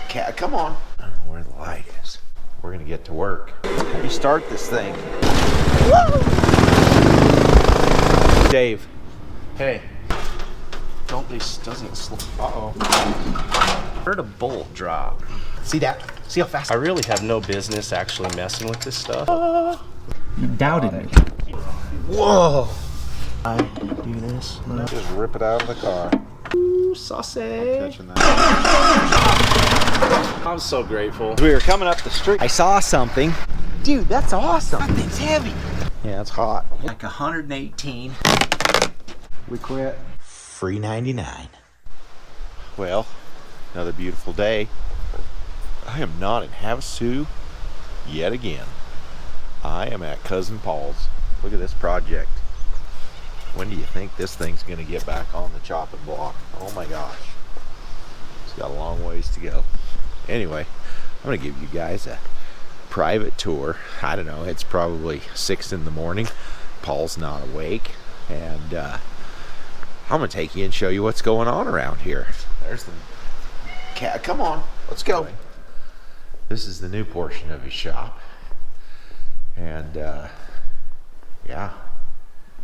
Cat, come on. I don't know where the light is. We're gonna get to work. How do you start this thing? Woo! Dave. Hey. Doesn't slow. Uh-oh. Heard a bolt drop. See that? See how fast? I really have no business actually messing with this stuff. You doubted me. Whoa! I do this. No. Just rip it out of the car. Ooh, saucy. Catching that. I'm so grateful. We were coming up the street. I saw something. Dude, that's awesome. That thing's heavy. Yeah, it's hot. Like 118. We quit. Free 99. Well, another beautiful day. I am not in Havasu yet again. I am at Cousin Paul's. Look at this project. When do you think this thing's going to get back on the chopping block? Oh my gosh. It's got a long ways to go. Anyway, I'm going to give you guys a private tour. I don't know, it's probably 6 in the morning. Paul's not awake. And I'm going to take you and show you what's going on around here. There's the cat. Come on, let's go. This is the new portion of his shop. And yeah,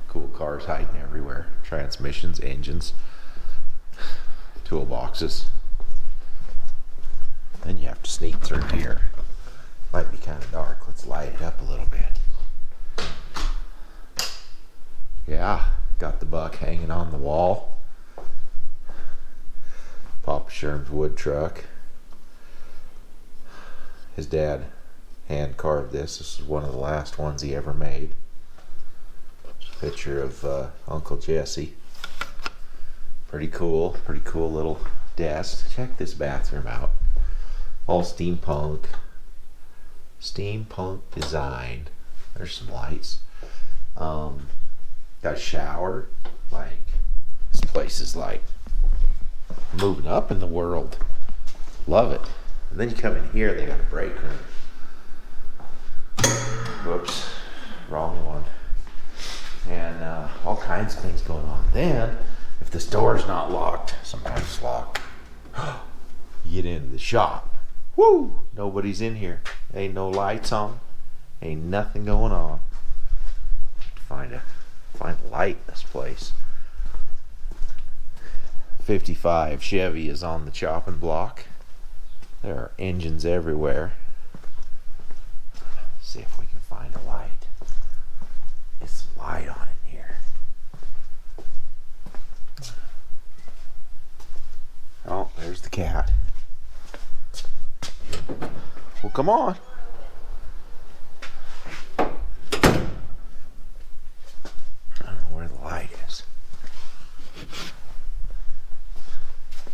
cool cars hiding everywhere. Transmissions, engines, toolboxes. Then you have to sneak through here. Might be kind of dark. Let's light it up a little bit. Yeah, got the buck hanging on the wall. Papa Sherm's wood truck. His dad hand carved this. This is one of the last ones he ever made. Picture of Uncle Jesse. Pretty cool little desk. Check this bathroom out. All steampunk designed. There's some lights. Got a shower. Like, this place is like moving up in the world. Love it. And then you come in here, they got a break room. Whoops, wrong one. And all kinds of things going on. Then, if this door's not locked, sometimes it's locked, you get into the shop. Woo! Nobody's in here. Ain't no lights on. Ain't nothing going on. Find a light in this place. 55 Chevy is on the chopping block. There are engines everywhere. Let's see if we can find a light. Get some light on in here. Oh, there's the cat. Well, come on. I don't know where the light is.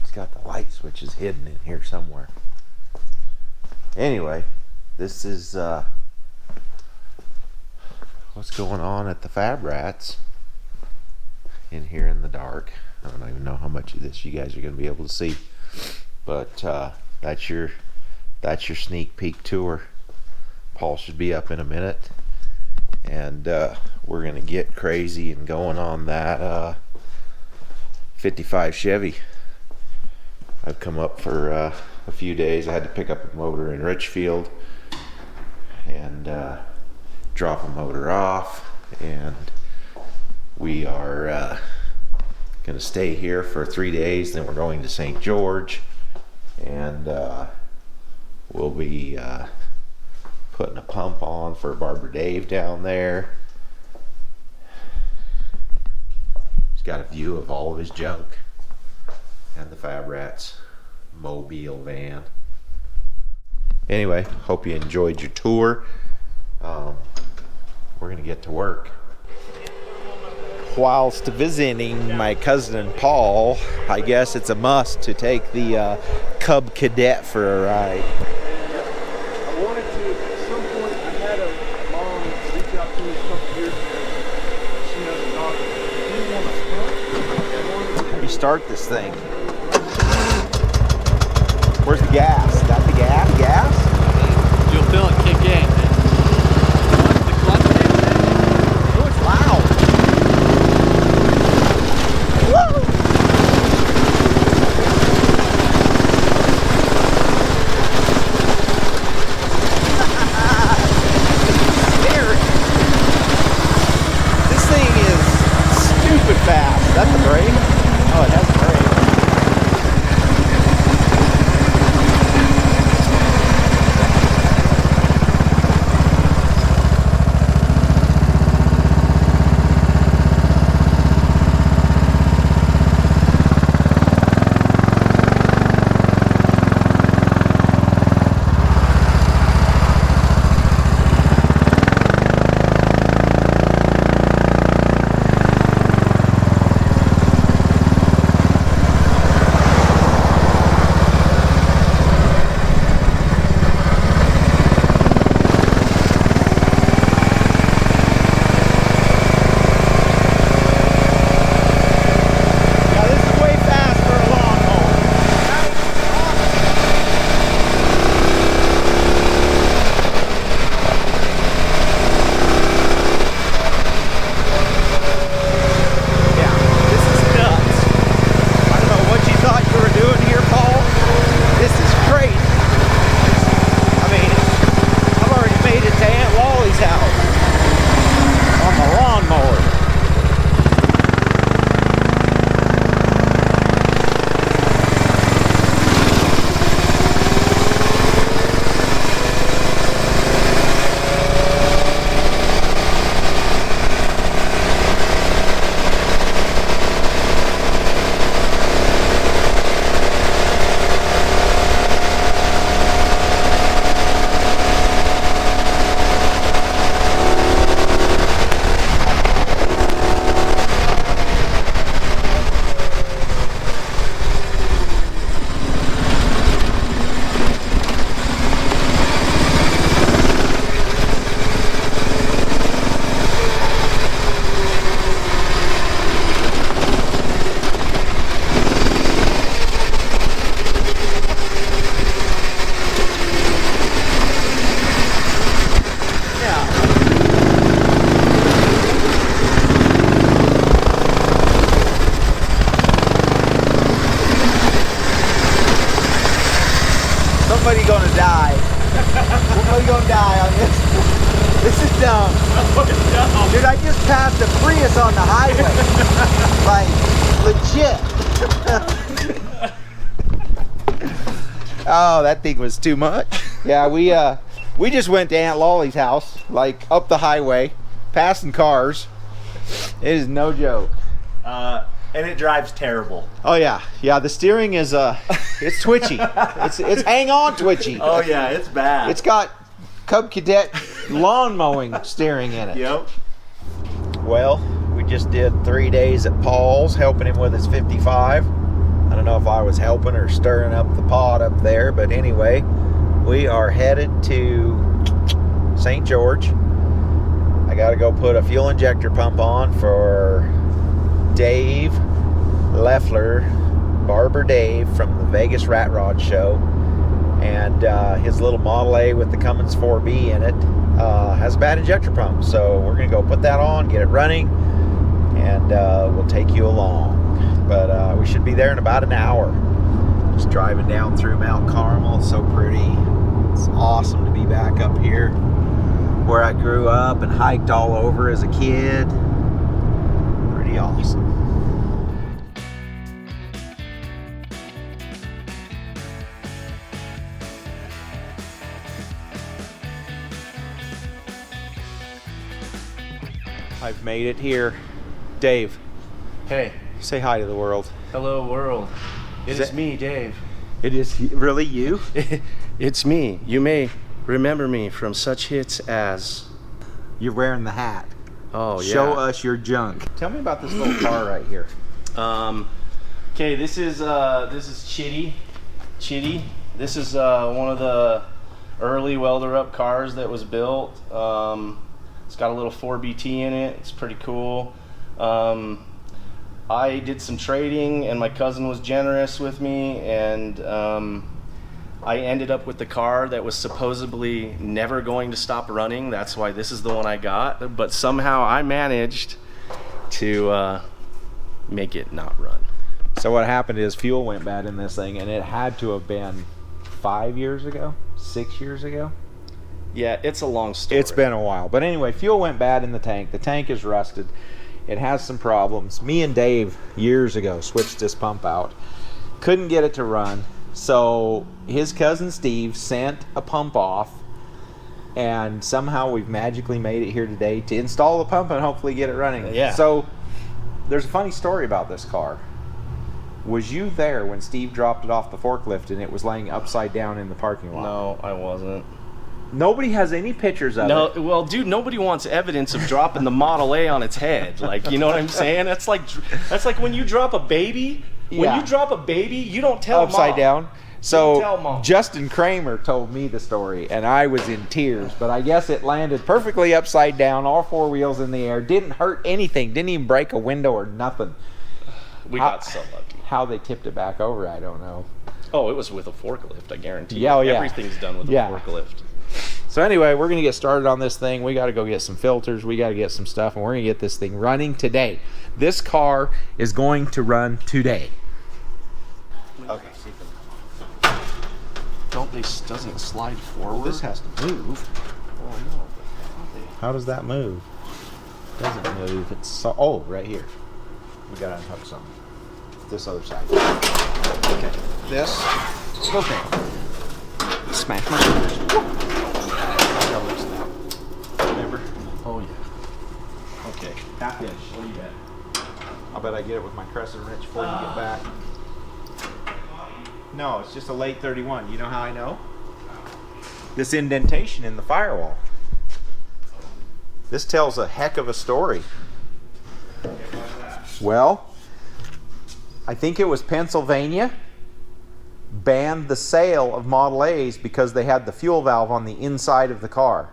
It's got the light switches hidden in here somewhere. Anyway, this is what's going on at the Fab Rats in here in the dark. I don't even know how much of this you guys are going to be able to see, but that's your sneak peek tour. Paul should be up in a minute, and we're going to get crazy and going on that 55 Chevy. I've come up for a few days. I had to pick up a motor in Richfield and drop a motor off, and we are going to stay here for 3 days. Then we're going to St. George, and we'll be putting a pump on for Barbara Dave down there. He's got a view of all of his junk and the Fab Rats mobile van. Anyway, hope you enjoyed your tour. We're gonna get to work. Whilst visiting my cousin Paul, I guess it's a must to take the Cub Cadet for a ride. I wanted to, at some point, I had a mom reach out to me a couple years ago. She has a daughter. She didn't want to hunt. How do you start this thing? Where's the gas? Is that the gas? You'll feel it kick in. Once the clutch kicks in. Oh, it's loud. Woo! house on the lawnmower. Somebody gonna die. Somebody gonna die on this. This is dumb. Dude, I just passed a Prius on the highway. Like, legit. Oh, that thing was too much. Yeah, we just went to Aunt Lolly's house, like up the highway, passing cars. It is no joke. And it drives terrible. Oh yeah, the steering is it's twitchy. It's hang on twitchy. Oh yeah, it's bad. It's got Cub Cadet lawn mowing steering in it. Yep. Well, we just did 3 days at Paul's helping him with his 55. I don't know if I was helping or stirring up the pot up there, but anyway, we are headed to St. George. I got to go put a fuel injector pump on for Dave Leffler, Barber Dave from the Vegas Rat Rod Show, and his little Model A with the Cummins 4B in it has a bad injector pump, so we're gonna go put that on, get it running, and we'll take you along. But we should be there in about an hour. Just driving down through Mount Carmel. It's so pretty. It's awesome to be back up here where I grew up and hiked all over as a kid. Pretty awesome. I've made it here. Dave, Hey, say hi to the world. hello world. It Is is it- me, Dave. It is really you? It's me. You may remember me from such hits as, You're wearing the hat. oh yeah. Show us your junk. Tell me about this little car right here. Okay, this is Chitty. This is one of the early welder up cars that was built. It's got a little 4BT in it. It's pretty cool. I did some trading and my cousin was generous with me, and I ended up with the car that was supposedly never going to stop running. That's why this is the one I got, but somehow I managed to make it not run. So what happened is fuel went bad in this thing, and it had to have been 5 years ago, 6 years ago. Yeah, it's a long story. It's been a while. But anyway, fuel went bad in the tank. The tank is rusted. It has some problems. Me and Dave years ago switched this pump out. Couldn't get it to run. So his cousin Steve sent a pump off, and somehow we've magically made it here today to install the pump and hopefully get it running. Yeah. So there's a funny story about this car. Was you there when Steve dropped it off the forklift and it was laying upside down in the parking lot? No, I wasn't. Nobody has any pictures of No, it. well, dude, nobody wants evidence of dropping the Model A on its head. Like, you know what I'm saying? That's like when you drop a baby. When Yeah. you drop a baby, you don't tell Upside mom. down. Don't So tell Mom. Justin Kramer told me the story, and I was in tears. But I guess it landed perfectly upside down, all four wheels in the air. Didn't hurt anything. Didn't even break a window or nothing. We got so lucky. How they tipped it back over, I don't know. Oh, it was with a forklift, I guarantee. Yeah, oh, yeah. Everything's done with Yeah. a forklift. So anyway, we're gonna get started on this thing. We got to go get some filters. We got to get some stuff, and we're gonna get this thing running today. This car is going to run today. Okay. Doesn't it slide forward? This has to move. Oh, I know, but How does that move? Doesn't move. It's so, oh, right here. We gotta unhook something. This other side. Okay. This. Okay. Smash my fingers. Remember? Oh yeah. Okay. Half inch. What do you bet? I'll bet I get it with my crescent wrench before you get back. No, it's just a late 31. You know how I know? This indentation in the firewall. This tells a heck of a story. Well, I think it was Pennsylvania banned the sale of Model A's because they had the fuel valve on the inside of the car.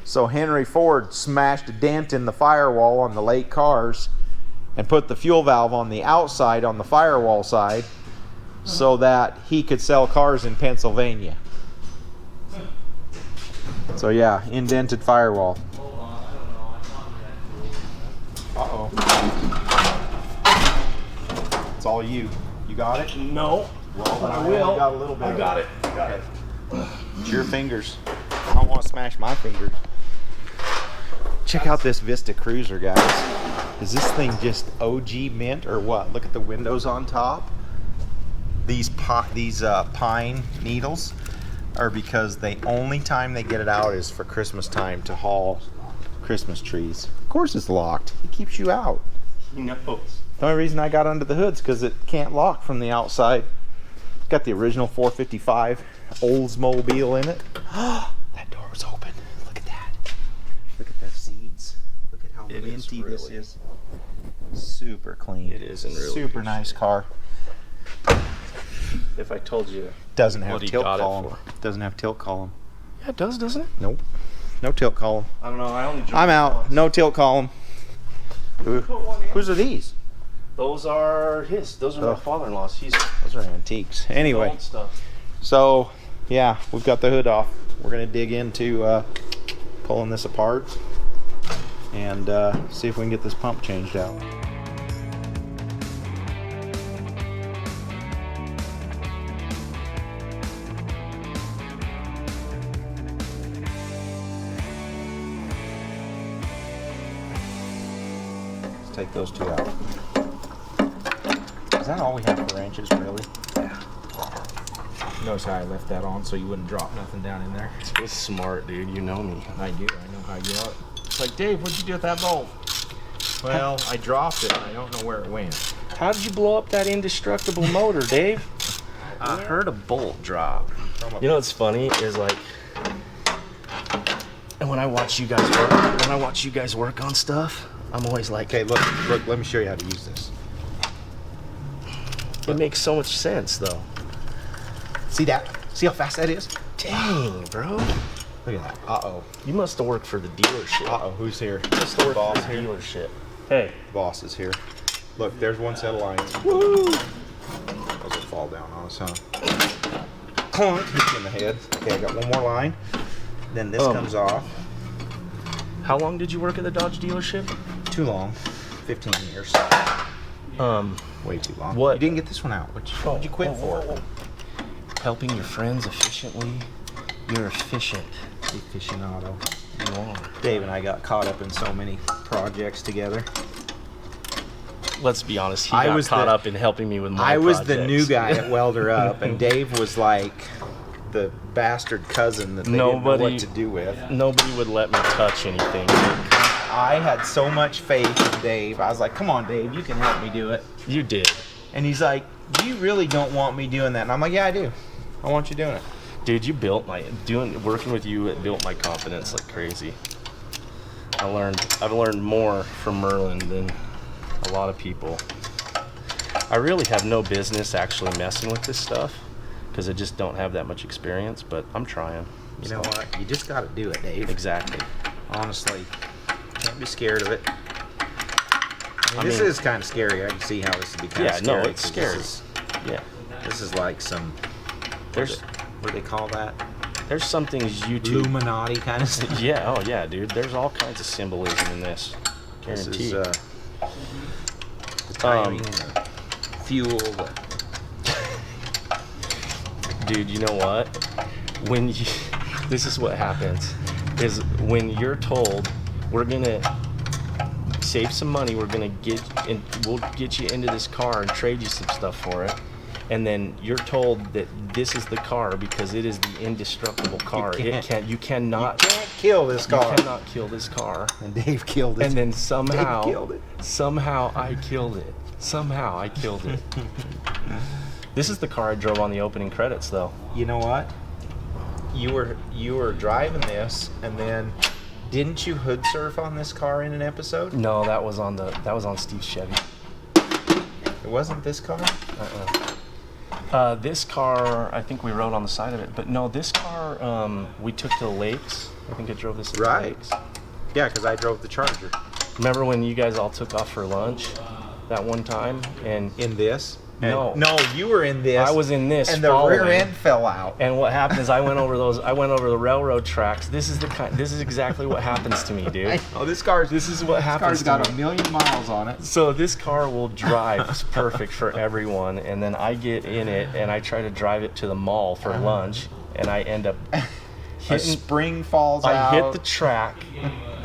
So Henry Ford smashed a dent in the firewall on the late cars and put the fuel valve on the outside on the firewall side so that he could sell cars in Pennsylvania. So yeah, indented firewall. Uh-oh. It's all you. You got it? No. Well, I will. Got a little bit. I got it. Got it. It's your fingers. I don't want to smash my fingers. Check out this Vista Cruiser, guys. Is this thing just OG mint or what? Look at the windows on top. These pine needles are because the only time they get it out is for Christmas time to haul Christmas trees. Of course it's locked. It keeps you out. He knows. The only reason I got under the hood is because it can't lock from the outside. It's got the original 455 Oldsmobile in it. That door was open. Look at that. Look at the seats. Look at how It is minty this really- is. Super clean. It is in really super good nice shape. car. If I told you. Doesn't have What he tilt got it column. for. Doesn't have tilt column. Yeah, it does, doesn't it? Nope. No tilt column. I don't know. I only. drove I'm it out. once. No tilt column. Whose are these? Those are his. Those are Oh. my father-in-law's. He's Those are antiques. Anyway, old stuff. so yeah, we've got the hood off. We're gonna dig into pulling this apart and see if we can get this pump changed out. Let's take those two out. Is that all we have for wrenches, really? Yeah. Notice how I left that on so you wouldn't drop nothing down in there. It's smart, dude. You know me. I do. I know how you are. It's like, Dave, what'd you do with that bolt? Well, I dropped it. I don't know where it went. How did you blow up that indestructible motor, Dave? I heard a bolt drop. You know what's funny is like, and when I watch you guys work on stuff, I'm always like, Okay, look, let me show you how to use this. it makes so much sense though. See that? See how fast that is? Dang, bro. Look at that. Uh-oh. You must have worked for the dealership. Uh-oh, who's here? You must have worked Boss for the here. dealership. Hey. Boss is here. Look, there's one set of lines. Woo! Those will fall down on us, huh? Clunk. Hit you in the head. Okay, I got one more line. Then this comes off. How long did you work at the Dodge dealership? Too long. 15 years. Way too long. What? You didn't get this one out. What'd you quit for? Helping your friends efficiently. You're efficient. Aficionado. You are. Dave and I got caught up in so many projects together. Let's be honest. He I got was caught the- up in helping me with my I was the projects. new guy at Welder Up, and Dave was like the bastard cousin that they didn't know Nobody- what to do with. Nobody would let me touch anything. I had so much faith in Dave. I was like, come on, Dave, you can help me do it. You did. And he's like, you really don't want me doing that. And I'm like, yeah, I do. I want you doing it. Dude, you built working with you, it built my confidence like crazy. I've learned more from Merlin than a lot of people. I really have no business actually messing with this stuff because I just don't have that much experience, but I'm trying. You know what? You just got to do it, Dave. Exactly. Honestly, can't be scared of it. I mean, this is kind of scary. I can see how this would be kind of Yeah, scary. no, it's 'cause scary. Yeah. This is like some, There's what do they call that? there's some things YouTube. Illuminati kind of stuff. Yeah, oh yeah, dude. There's all kinds of symbolism in this. This Guarantee. is the timing, the fuel. Dude, you know what? When you, this is what happens. is when you're told we're gonna save some money, we'll get you into this car and trade you some stuff for it, and then you're told that this is the car because it is the indestructible car. You cannot kill this car. You cannot kill this car. And Dave killed it. And then somehow Dave killed it. Somehow I killed it. Somehow I killed it. This is the car I drove on the opening credits, though. You know what? You were driving this, and then didn't you hood surf on this car in an episode? No, that was on Steve's Chevy. It wasn't this car? This car, I think we rode on the side of it, but no, this car we took to the lakes. I think I drove this to the lakes. Yeah, because I drove the Charger. Remember when you guys all took off for lunch that one time? And in this? No, you were in this. I was in this, and the rear end fell out. And what happened is I went over the railroad tracks. This is exactly what happens to me, dude. This is what happens to me. Got 1,000,000 miles on it. So this car will drive. It's perfect for everyone. And then I get in it and I try to drive it to the mall for lunch, and I end up a spring falls out. I hit the track,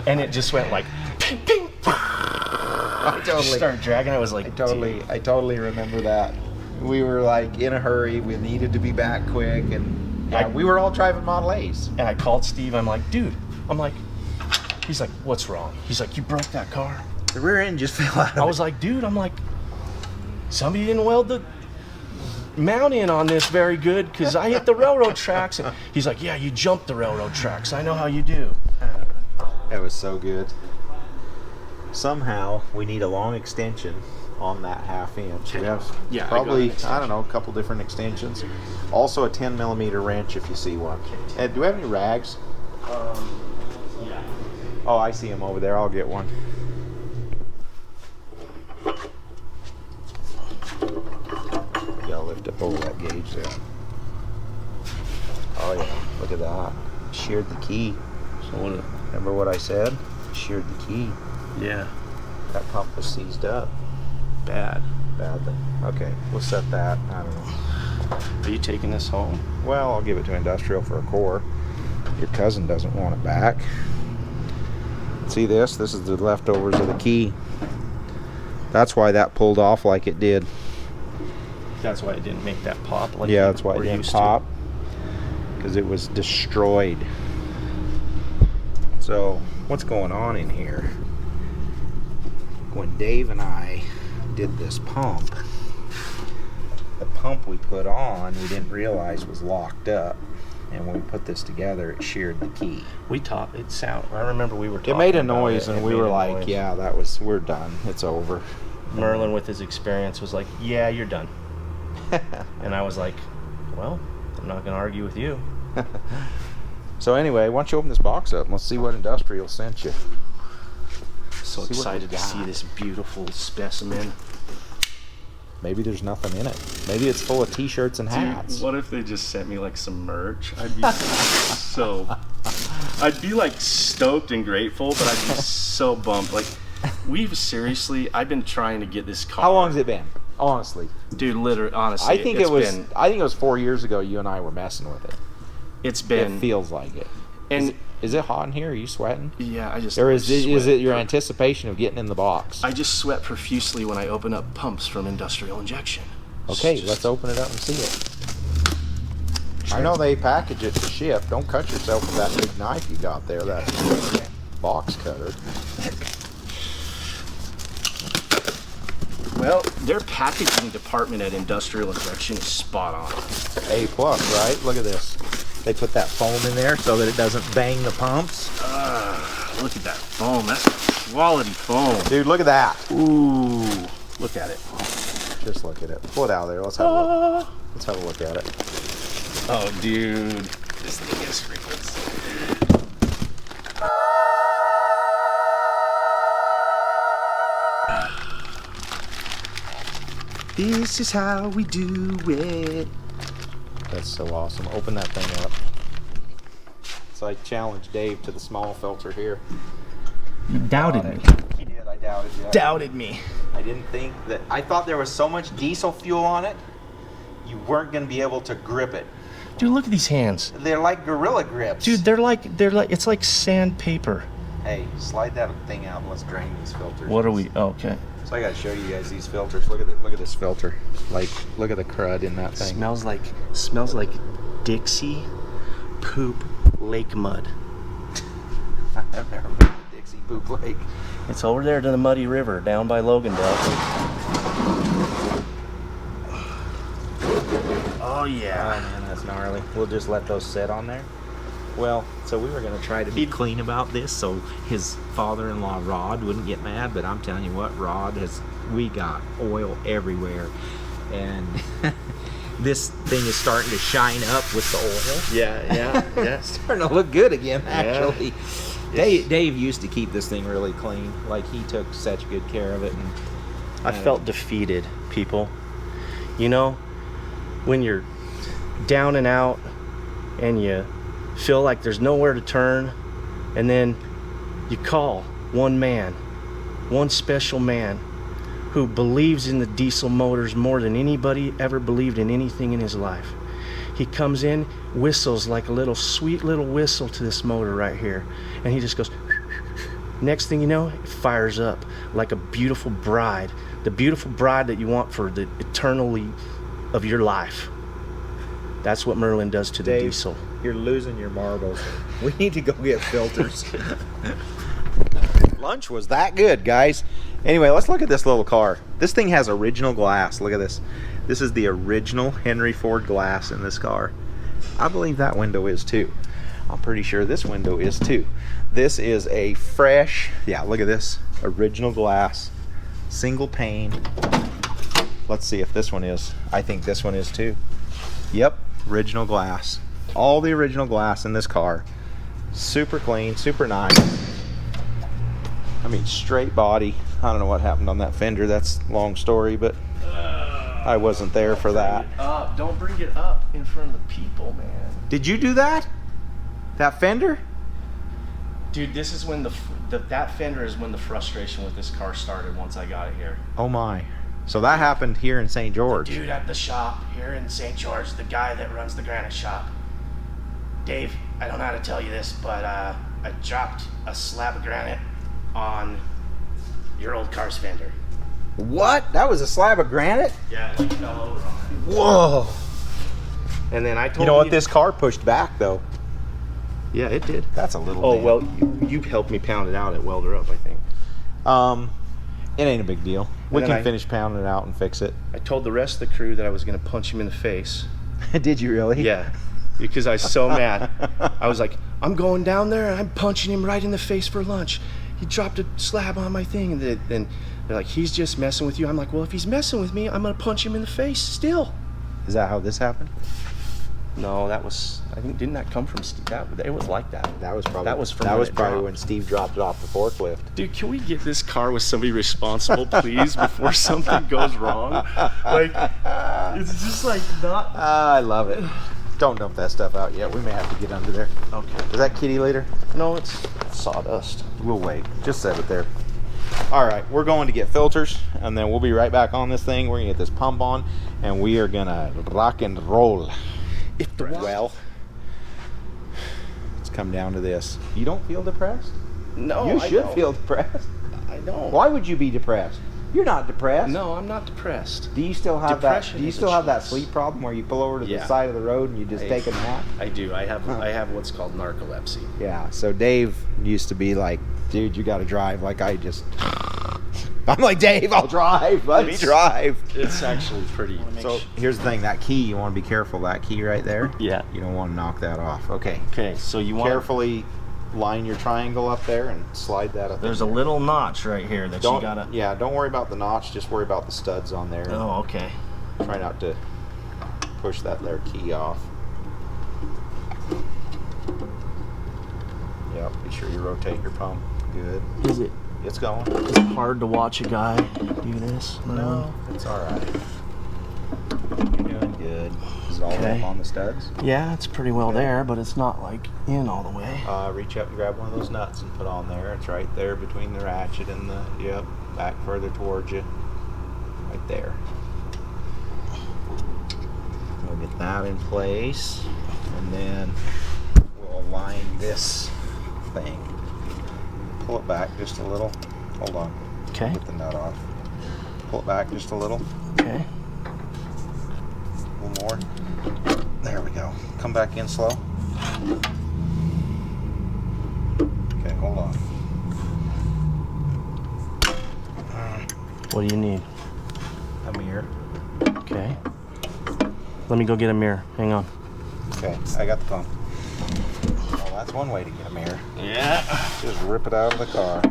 and it just went like ping, ping. I totally started dragging. I was like, I totally remember that. We were like in a hurry. We needed to be back quick, and we were all driving Model A's. And I called Steve. I'm like, dude. He's like, what's wrong? He's like, you broke that car. The rear end just fell out. I was like, dude. Somebody didn't weld the mount in on this very good because I hit the railroad tracks. And he's like, yeah, you jumped the railroad tracks. I know how you do. That was so good. Somehow we need a long extension on that 1/2 inch. We have probably, I don't know, a couple different extensions. Also a 10mm wrench if you see one. Ed, do we have any rags? Yeah. Oh, I see them over there. I'll get one. You gotta lift up over that gauge there. Oh yeah, look at that. Sheared the key. So what? Remember what I said? Sheared the key. Yeah. That pump was seized up. Badly. Okay, we'll set that. I don't know. Are you taking this home? Well, I'll give it to Industrial for a core. Your cousin doesn't want it back. See this? This is the leftovers of the key. That's why that pulled off like it did. That's why it didn't make that pop. Yeah, that's why it didn't pop. Because it was destroyed. So, what's going on in here? When Dave and I did this pump, the pump we put on, we didn't realize was locked up. And when we put this together, it sheared the key. I remember we were talking. It made a noise, about it. And we were like, yeah, we're done. It's over. Merlin, with his experience, was like, yeah, you're done. And I was like, well, I'm not going to argue with you. So anyway, why don't you open this box up and let's see what Industrial sent you. So excited to see this beautiful specimen. Maybe there's nothing in it. Maybe it's full of t-shirts and hats. Dude, what if they just sent me like some merch? I'd be I'd be like stoked and grateful, but I'd be so bummed. Like, I've been trying to get this car. How long has it been? Honestly. Dude, literally, honestly. I think it was 4 years ago you and I were messing with it. It's been. It feels like it. And is it hot in here? Are you sweating? Yeah, Or is it your anticipation of getting in the box? I just sweat profusely when I open up pumps from Industrial Injection. Okay, let's open it up and see it. I know they package it to ship. Don't cut yourself with that big knife you got there, that box cutter. Well, their packaging department at Industrial Injection is spot on. A+, right? Look at this. They put that foam in there so that it doesn't bang the pumps. Look at that foam. That's quality foam. Dude, look at that. Ooh, look at it. Just look at it. Pull it out of there. Let's have a look. Let's have a look at it. Oh, dude. This thing has sprinkles. This is how we do it. That's so awesome. Open that thing up. So I challenged Dave to the small filter here. You doubted me. He did. I doubted you. Doubted me. I didn't think that. I thought there was so much diesel fuel on it, you weren't going to be able to grip it. Dude, look at these hands. They're like gorilla grips. Dude, it's like sandpaper. Hey, slide that thing out and let's drain these filters. What are we? Oh, okay. So I gotta show you guys these filters. Look at this filter. Like, look at the crud in that thing. Smells like Dixie poop lake mud. I've never been to Dixie Poop Lake. It's over there to the Muddy River down by Logandale. Oh yeah. Oh man, that's gnarly. We'll just let those sit on there. Well, so we were gonna try to be clean about this so his father-in-law Rod wouldn't get mad, but I'm telling you what, we got oil everywhere, and this thing is starting to shine up with the oil. Yeah. It's starting to look good again, actually. Yeah. Dave used to keep this thing really clean. Like, he took such good care of it. And I felt defeated, people. You know, when you're down and out and you feel like there's nowhere to turn, and then you call one special man who believes in the diesel motors more than anybody ever believed in anything in his life. He comes in, whistles like a sweet little whistle to this motor right here, and he just goes. Next thing you know, it fires up like a beautiful bride, the beautiful bride that you want for the eternally of your life. That's what Merlin does to the diesel. You're losing your marbles. We need to go get filters. Lunch was that good, guys. Anyway, let's look at this little car. This thing has original glass. Look at this. This is the original Henry Ford glass in this car. I believe that window is too. I'm pretty sure this window is too. This is a fresh, yeah, look at this. Original glass, single pane. Let's see if this one is. I think this one is too. Yep, original glass. All the original glass in this car. Super clean, super nice. I mean, straight body. I don't know what happened on that fender. That's a long story, but I wasn't there for that. Don't bring it up in front of the people, man. Did you do that? That fender? Dude, this is when that fender is when the frustration with this car started once I got it here. Oh my. So that happened here in St. George. Dude at the shop here in St. George, the guy that runs the granite shop. Dave, I don't know how to tell you this, but I dropped a slab of granite on your old car's fender. What? That was a slab of granite? Yeah, it fell over on it. Whoa. And then I told you know what? This car pushed back though. Yeah, it did. That's a little. Oh, well, you helped me pound it out at Welder Up, I think. It ain't a big deal. We can finish pounding it out and fix it. I told the rest of the crew that I was going to punch him in the face. Did you really? Yeah, because I was so mad. I was like, I'm going down there and I'm punching him right in the face for lunch. He dropped a slab on my thing, and they're like, he's just messing with you. I'm like, well, if he's messing with me, I'm going to punch him in the face still. Is that how this happened? No, I think, didn't that come from Steve? It was like that. That was probably when Steve dropped it off the forklift. Dude, can we get this car with somebody responsible, please, before something goes wrong? Like, it's just like not. I love it. Don't dump that stuff out yet. We may have to get under there. Okay. Is that kitty litter? No, it's sawdust. We'll wait. Just set it there. All right, we're going to get filters, and then we'll be right back on this thing. We're gonna get this pump on, and we are gonna rock and roll. Well, it's come down to this. You don't feel depressed? No, you should feel depressed. I don't. Why would you be depressed? You're not depressed. No, I'm not depressed. Do you still have Depression that? Do you is a still have that choice. sleep problem where you pull over to the side of the road and you just take a nap? I do. I have what's called narcolepsy. Yeah. So Dave used to be like, dude, you got to drive. Like I'm like, Dave, I'll drive. Let me drive. It's actually pretty. So here's the thing. That key, you want to be careful. That key right there. Yeah. You don't want to knock that off. Okay. Okay. So you want carefully line your triangle up there and slide that up. There's a little notch right here that you gotta. Yeah. Don't worry about the notch. Just worry about the studs on there. Oh, okay. Try not to push that there key off. Yep. Be sure you rotate your pump. Good. Is it? It's going. Is it hard to watch a guy do this? No, it's all right. You're doing good. Is it all up on the studs? Yeah, it's pretty well there, but it's not like in all the way. Reach up and grab one of those nuts and put on there. It's right there between the ratchet and the, back further towards you. Right there. We'll get that in place. And then we'll align this thing. Pull it back just a little. Hold on. Okay. Get the nut off. Pull it back just a little. Okay. A little more. There we go. Come back in slow. Okay, hold on. What do you need? A mirror. Okay. Let me go get a mirror. Hang on. Okay, I got the pump. Well, that's one way to get a mirror. Yeah. Just rip it out of the car.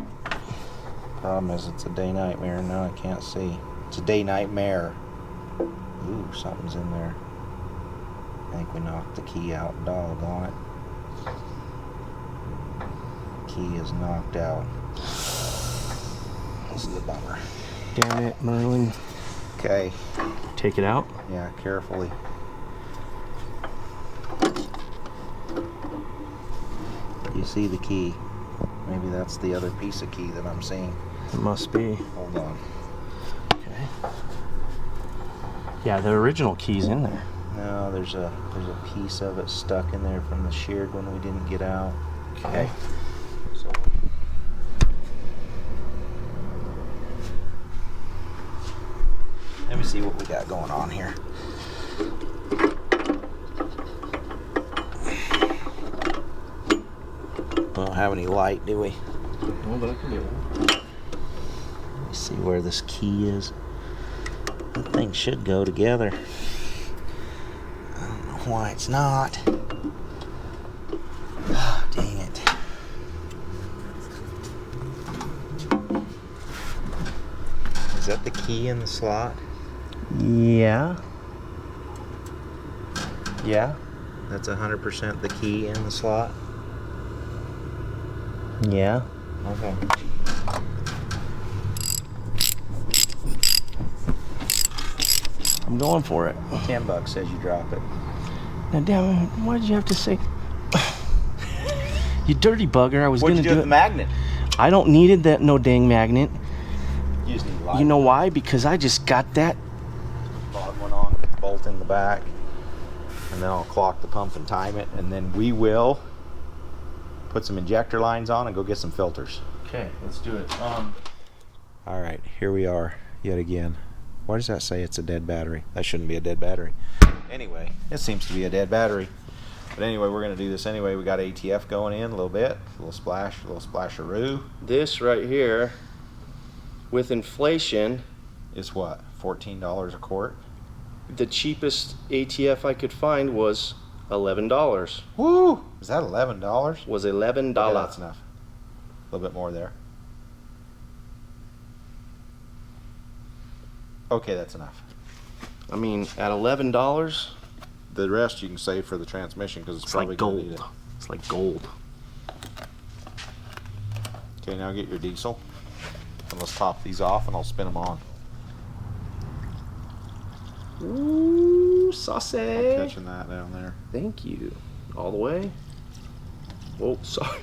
Problem is, it's a day-night mirror. Now I can't see. It's a day-night mirror. Ooh, something's in there. I think we knocked the key out. Doggone it. Key is knocked out. This is a bummer. Damn it, Merlin. Okay. Take it out. Yeah, carefully. You see the key. Maybe that's the other piece of key that I'm seeing. It must be. Hold on. Okay. Yeah, the original key's in there. No, there's a piece of it stuck in there from the sheared one we didn't get out. Okay. So let me see what we got going on here. We don't have any light, do we? No, but I can do it. Let me see where this key is. That thing should go together. I don't know why it's not. Oh, dang it. Is that the key in the slot? Yeah. Yeah. That's 100% the key in the slot? Yeah. Okay. I'm going for it. $10 says you drop it. Now, damn it, why did you have to say... You dirty bugger, I was What'd gonna you do do with it. the magnet? I don't needed that no dang magnet. You just need light. You know why? Because I just got that. Bottom one on, put the bolt in the back, and then I'll clock the pump and time it, and then we will put some injector lines on and go get some filters. Okay, let's do it. All right, here we are yet again. Why does that say it's a dead battery? That shouldn't be a dead battery. Anyway, it seems to be a dead battery. But anyway, we're gonna do this anyway. We got ATF going in a little bit, a little splasheroo. This right here, with inflation, Is what, $14 a quart? the cheapest ATF I could find was $11. Woo! Is that $11? Was $11. Yeah, that's enough. A little bit more there. Okay, that's enough. I mean, at $11, The rest you can save for the transmission because it's it's probably like gonna need gold. it. It's like gold. Okay, now get your diesel. And let's top these off and I'll spin them on. Ooh, saucy. I'm catching that down there. Thank you. All the way. Oh, sorry.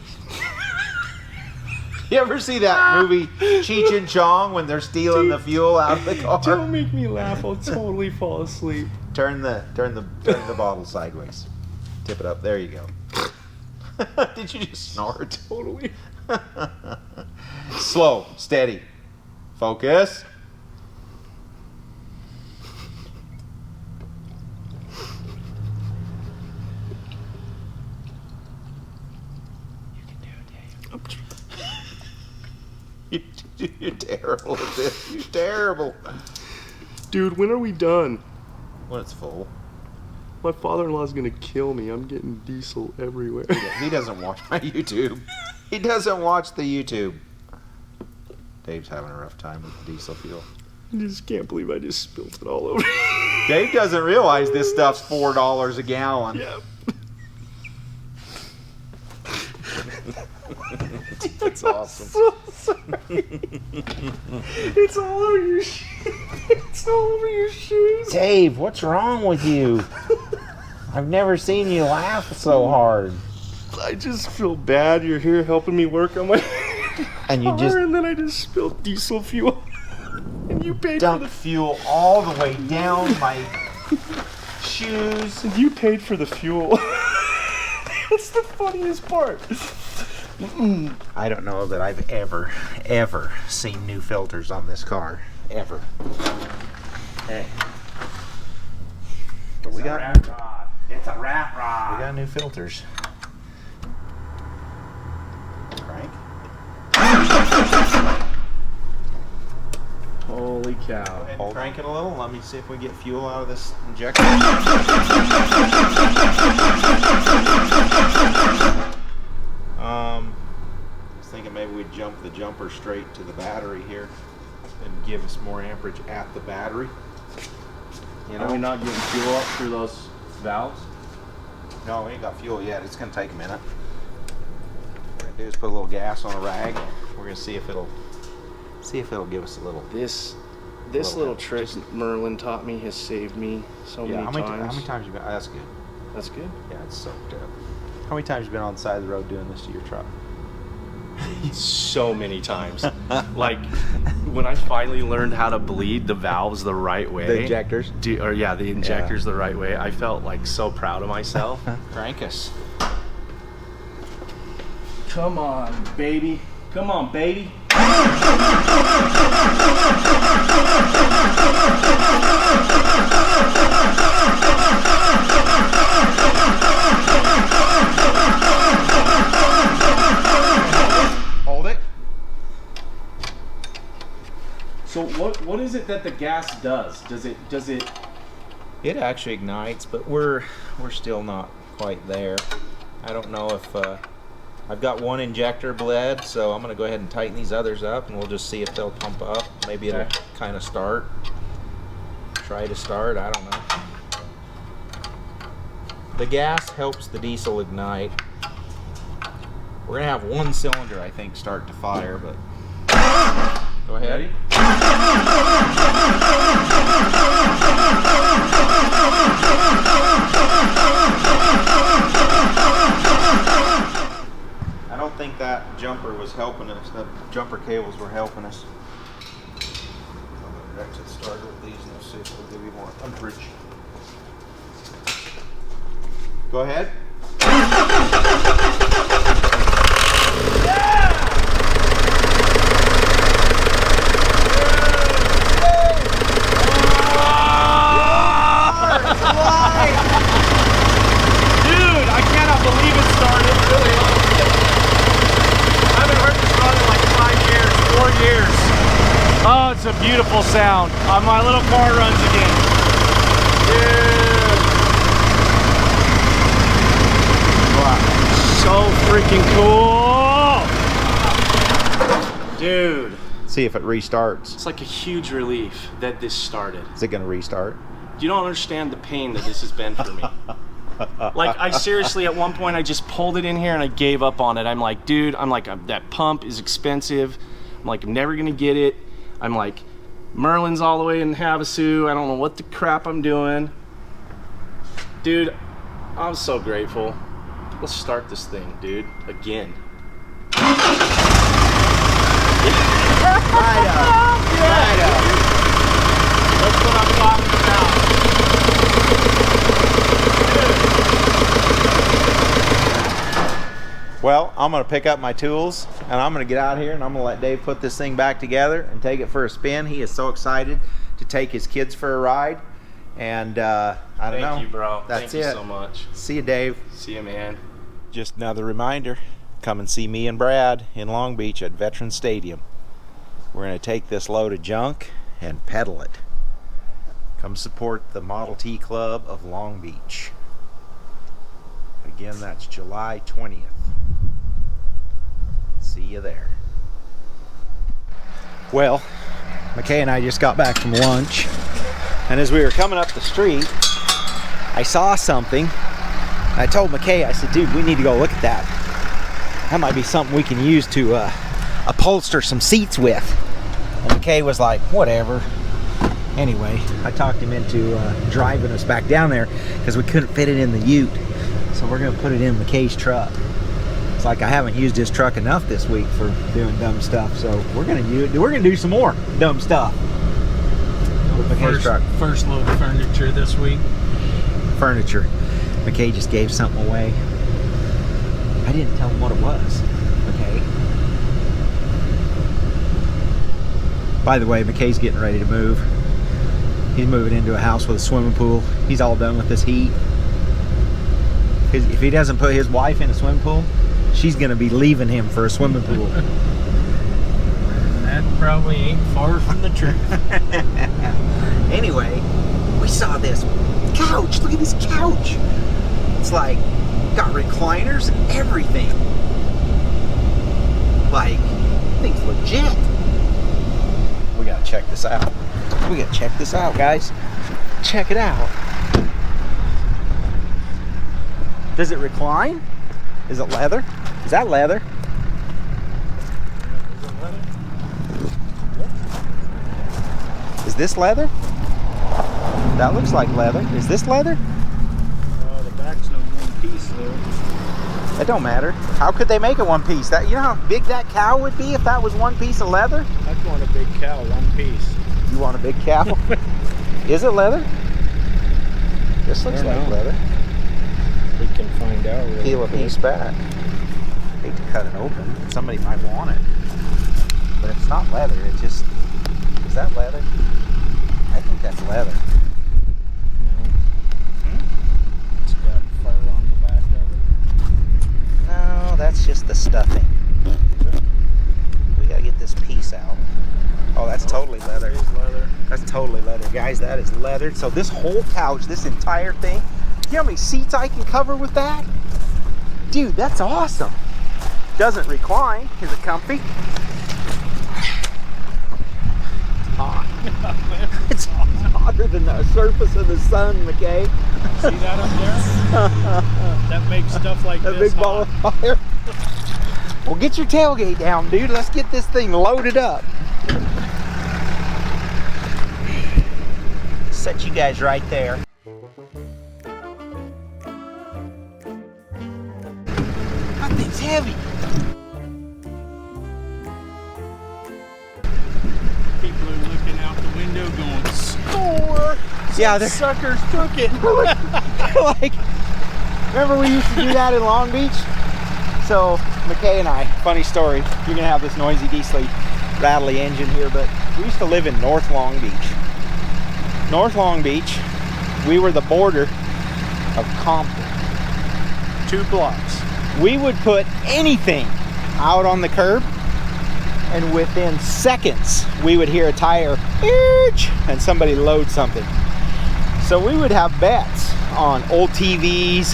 You ever see that movie Cheech and Chong when they're stealing the fuel out of the car? Don't make me laugh. I'll totally fall asleep. Turn the bottle sideways. Tip it up. There you go. Did you just snort? Totally. Slow, steady. Focus. You're terrible at this. You're terrible. Dude, when are we done? When it's full. My father-in-law's gonna kill me. I'm getting diesel everywhere. He doesn't watch my YouTube. He doesn't watch the YouTube. Dave's having a rough time with the diesel fuel. I just can't believe I just spilled it all over. Dave doesn't realize this stuff's $4 a gallon. Yeah. That's awesome. So sorry. It's all over your It's all over your shoes. Dave, what's wrong with you? I've never seen you laugh so hard. I just feel bad. You're here helping me work on my And you car, just and then I just spilled diesel fuel. And you paid for dump the fuel all the way down my shoes. You paid for the fuel. That's the funniest part. I don't know that I've ever seen new filters on this car. Ever. Hey. But we got rat rod. It's a rat rod. we got new filters. Crank. Holy cow. Go ahead and crank it a little. Let me see if we get fuel out of this injector. I was thinking maybe we'd jump the jumper straight to the battery here and give us more amperage at the battery. You Are we know? not getting fuel up through those valves? No, we ain't got fuel yet. It's gonna take a minute. What we're gonna do is put a little gas on a rag. We're gonna see if it'll give us a little. This Little little help. trick Merlin taught me has saved me so Yeah, many how times. many times you been? That's good. That's good. Yeah, it's soaked up. How many times you been on the side of the road doing this to your truck? So many times. Like when I finally learned how to bleed the valves the right way. The injectors? The injectors the right way. I felt like so proud of myself. Crank us. Come on, baby. Come on, baby. Hold it. So what is it that the gas does? Does it It actually ignites, but we're still not quite there. I don't know if I've got one injector bled, so I'm gonna go ahead and tighten these others up, and we'll just see if they'll pump up. Maybe it'll Okay. kind of start. Try to start. I don't know. The gas helps the diesel ignite. We're gonna have one cylinder, I think, start to fire, but go ahead. ready? I don't think that jumper was helping us. The jumper cables were helping us. I'm gonna exit starter with these and we'll see if it'll give you more amperage. Go ahead. Dude, I cannot believe it started. Really, I haven't heard this run in like 5 years, 4 years. Oh, it's a beautiful sound. My little car runs again. Dude. Wow. So freaking cool. Dude. See if it restarts. It's like a huge relief that this started. Is it gonna restart? You don't understand the pain that this has been for me. Like, I seriously, at one point, I just pulled it in here and I gave up on it. I'm like, dude, that pump is expensive. I'm like, I'm never gonna get it. I'm like, Merlin's all the way in Havasu. I don't know what the crap I'm doing. Dude, I'm so grateful. Let's start this thing, dude, again. That's what I'm talking about. Well, I'm gonna pick up my tools and I'm gonna get out here and I'm gonna let Dave put this thing back together and take it for a spin. He is so excited to take his kids for a ride. And I don't know. Thank you, bro. That's Thank it. you so much. See you, Dave. See you, man. Just another reminder, come and see me and Brad in Long Beach at Veterans Stadium. We're going to take this load of junk and pedal it. Come support the Model T Club of Long Beach. Again, that's July 20th. See you there. Well, Makay and I just got back from lunch, and as we were coming up the street, I saw something. I told Makay, I said, dude, we need to go look at that. That might be something we can use to upholster some seats with. And Makay was like, whatever. Anyway, I talked him into driving us back down there because we couldn't fit it in the ute. So we're gonna put it in Makay's truck. It's like I haven't used his truck enough this week for doing dumb stuff. So we're gonna do some more dumb stuff with Makay's truck. First load of furniture this week. Furniture. Makay just gave something away. I didn't tell him what it was, okay? By the way, McKay's getting ready to move. He's moving into a house with a swimming pool. He's all done with this heat. If he doesn't put his wife in a swimming pool, she's gonna be leaving him for a swimming pool. That probably ain't far from the truth. Anyway, we saw this couch. Look at this couch. It's like, got recliners and everything. Like, thing's legit. We gotta check this out. We gotta check this out, guys. Check it out. Does it recline? Is it leather? Is that leather? Is this leather? That looks like leather. Is this leather? The back's no one piece though. It don't matter. How could they make it one piece? That, you know how big that cow would be if that was one piece of leather? I'd want a big cow, one piece. You want a big cow? Is it leather? This looks like leather. We can find out. Really Peel a quick. piece back. Hate to cut it open. Somebody might want it. But it's not leather. It just... Is that leather? I think that's leather. No. It's got fur on the back of it. No, that's just the stuffing. We gotta get this piece out. Oh, that's totally leather. It is leather. That's totally leather, guys. That is leather. So this whole couch, this entire thing, you know how many seats I can cover with that? Dude, that's awesome. Doesn't recline. Is it comfy? Hot. It's hotter than the surface of the sun, McKay. See that up there? That makes stuff like That this big ball of fire. Well, get your tailgate down, dude. Let's get this thing loaded up. Set you guys right there. That thing's heavy. People are looking out the window going, score! Yeah, Some they're suckers took it. like, remember we used to do that in Long Beach? So McKay and I, funny story, you're gonna have this noisy diesel rattly engine here, but we used to live in North Long Beach. North Long Beach, we were the border of Compton. 2 blocks. We would put anything out on the curb, and within seconds we would hear a tire and somebody load something. So we would have bets on old TVs,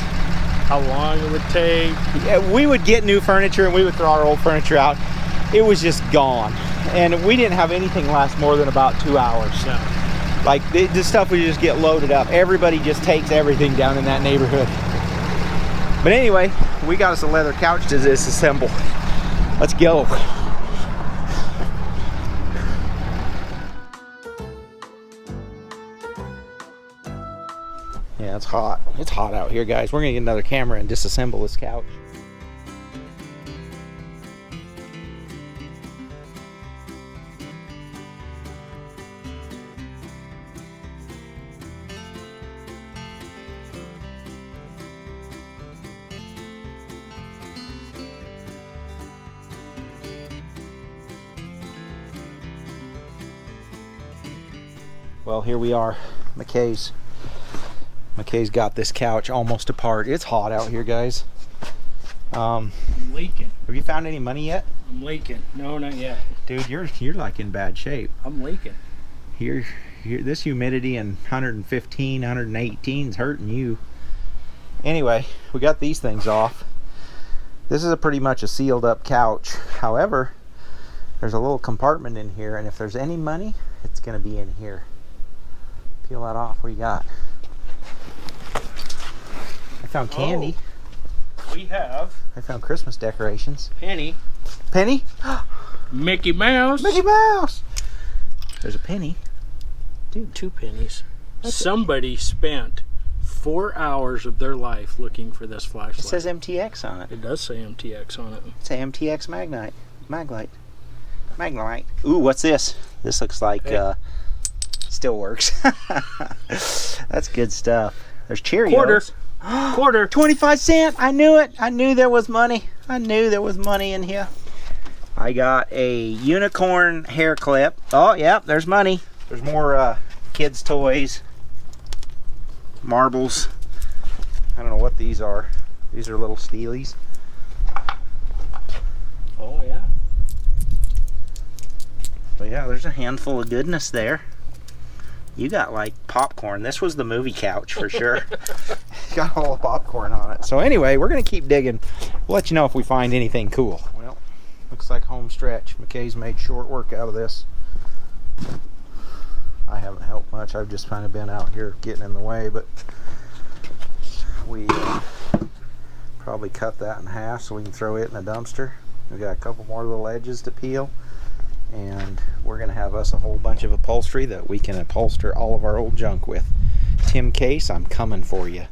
How long it would take. yeah, we would get new furniture and we would throw our old furniture out. It was just gone, and we didn't have anything last more than about 2 hours. No. Like the stuff would just get loaded up. Everybody just takes everything down in that neighborhood. But anyway, we got us a leather couch to disassemble. Let's go. Yeah, it's hot. It's hot out here, guys. We're gonna get another camera and disassemble this couch. Well, here we are. McKay's got this couch almost apart. It's hot out here, guys. I'm leaking. Have you found any money yet? I'm leaking. No, not yet. Dude, you're like in bad shape. I'm leaking. Here, this humidity and 115, 118 is hurting you. Anyway, we got these things off. This is pretty much a sealed up couch. However, there's a little compartment in here, and if there's any money, it's gonna be in here. Peel that off. What do you got? I found candy. Oh, we have I found Christmas decorations. penny. Penny? Mickey Mouse. Mickey Mouse! There's a penny. Dude, 2 pennies. Somebody spent 4 hours of their life looking for this flashlight. It says MTX on it. It does say MTX on it. It's a MTX Maglite. Ooh, what's this? This looks like still works. That's good stuff. There's Cheerios. Quarter. Quarter. 25 cents. I knew it. I knew there was money. I knew there was money in here. I got a unicorn hair clip. Oh, yeah, there's money. There's more kids' toys, marbles. I don't know what these are. These are little steelies. Oh, yeah. But yeah, there's a handful of goodness there. You got like popcorn. This was the movie couch for sure. Got all the popcorn on it. So anyway, we're gonna keep digging. We'll let you know if we find anything cool. Well, looks like home stretch. McKay's made short work out of this. I haven't helped much. I've just kind of been out here getting in the way, but we probably cut that in half so we can throw it in a dumpster. We got a couple more little edges to peel, and we're gonna have us a whole bunch of upholstery that we can upholster all of our old junk with. Tim Case, I'm coming for you.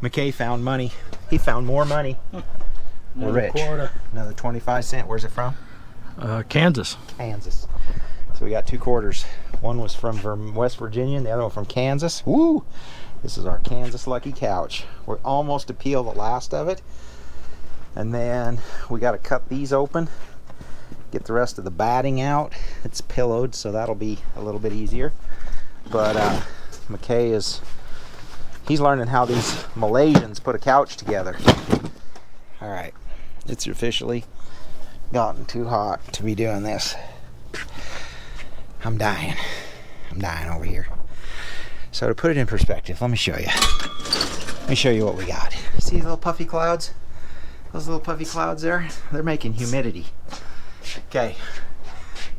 McKay found money. He found more money. We're rich. Quarter. Another 25 cents. Where's it from? Kansas. Kansas. So we got 2 quarters. One was from West Virginia and the other one from Kansas. Woo! This is our Kansas Lucky Couch. We're almost to peel the last of it. And then we got to cut these open, get the rest of the batting out. It's pillowed, so that'll be a little bit easier. But McKay he's learning how these Malaysians put a couch together. All right, it's officially gotten too hot to be doing this. I'm dying over here. So to put it in perspective, let me show you. Let me show you what we got. See the little puffy clouds? Those little puffy clouds there? They're making humidity. Okay,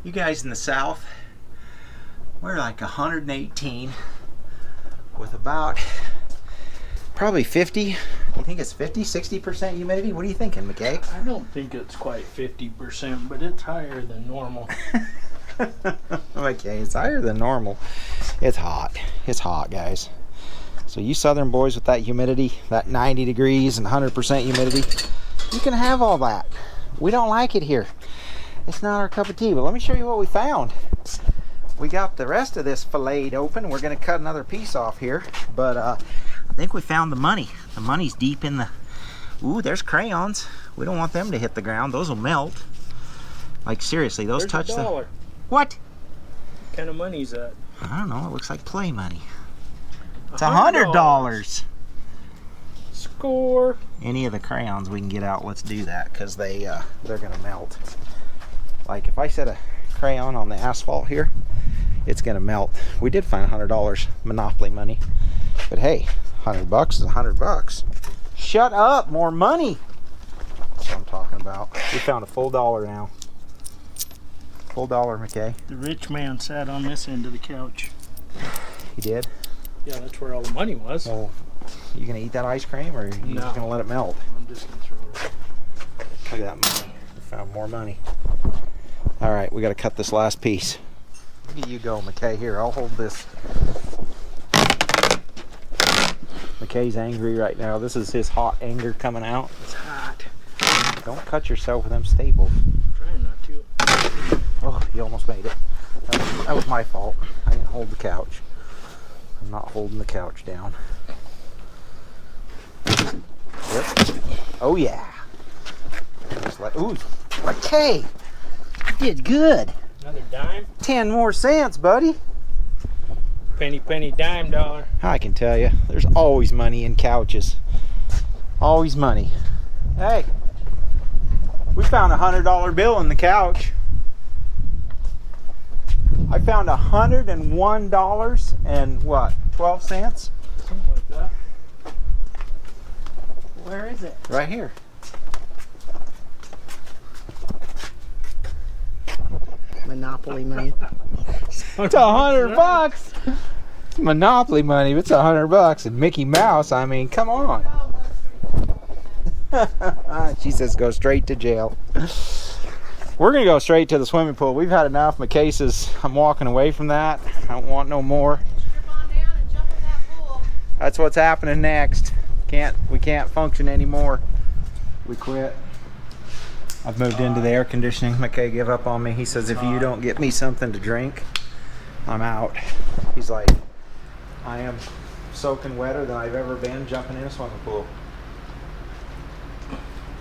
you guys in the south, we're like 118 with about probably 50. You think it's 50, 60% humidity? What are you thinking, McKay? I don't think it's quite 50%, but it's higher than normal. Okay, it's higher than normal. It's hot. It's hot, guys. So you southern boys with that humidity, that 90 degrees and 100% humidity, you can have all that. We don't like it here. It's not our cup of tea, but let me show you what we found. We got the rest of this filleted open. We're gonna cut another piece off here, but I think we found the money. The money's deep in the, ooh, there's crayons. We don't want them to hit the ground. Those will melt. Like seriously, those touch the, what? What kind of money is that? I don't know, it looks like play money. It's $100. Score. Any of the crayons we can get out, let's do that, because they're gonna melt. Like if I set a crayon on the asphalt here, it's gonna melt. We did find $100 Monopoly money, but hey, $100 is $100. Shut up, more money. That's what I'm talking about. We found a full $1 now. Full $1, McKay. The rich man sat on this end of the couch. He did? Yeah, that's where all the money was. Well, you gonna eat that ice cream, or are you just gonna let it melt? I'm just gonna throw it away. Look at that money. We found more money. All right, we got to cut this last piece. Look at you go, McKay. Here, I'll hold this. McKay's angry right now. This is his hot anger coming out. It's hot. Don't cut yourself with them staples. I'm trying not to. Oh, you almost made it. That was my fault. I didn't hold the couch. I'm not holding the couch down. Yep. Oh yeah. Just like, ooh, McKay, you did good. Another dime? 10 more cents, buddy. Penny, penny, dime, dollar. I can tell you, there's always money in couches. Always money. Hey, we found a $100 bill in the couch. I found $101 and what, 12 cents? Something like that. Where is it? Right here. Monopoly money. It's $100. It's Monopoly money, but it's $100. And Mickey Mouse, I mean, come on. She says go straight to jail. We're gonna go straight to the swimming pool. We've had enough. McKay says I'm walking away from that. I don't want no more. Strip on down and jump in that pool. That's what's happening next. We can't function anymore. We quit. I've moved into the air conditioning. McKay gave up on me. He says if you don't get me something to drink, I'm out. He's like, I am soaking wetter than I've ever been jumping in a swimming pool.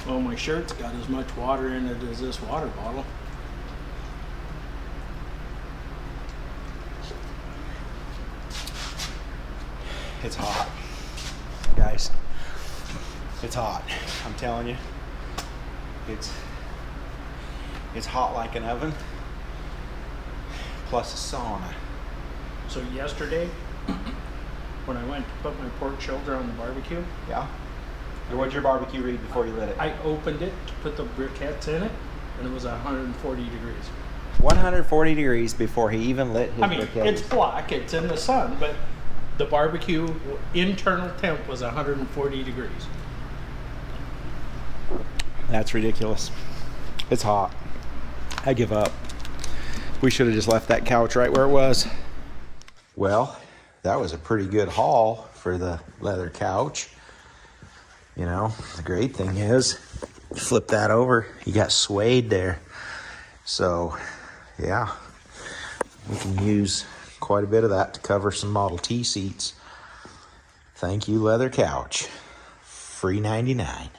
Well, my shirt's got as much water in it as this water bottle. It's hot, guys. It's hot. I'm telling you. It's hot like an oven. Plus a sauna. So yesterday, when I went to put my pork shoulder on the barbecue, Yeah. What'd your barbecue read before you lit it? I opened it to put the briquettes in it, and it was 140 degrees. 140 degrees before he even lit his I mean, briquette. it's black, it's in the sun, but the barbecue internal temp was 140 degrees. That's ridiculous. It's hot. I give up. We should have just left that couch right where it was. Well, that was a pretty good haul for the leather couch. You know, the great thing is, flip that over, you got suede there. So, yeah, we can use quite a bit of that to cover some Model T seats. Thank you, leather couch. Free 99.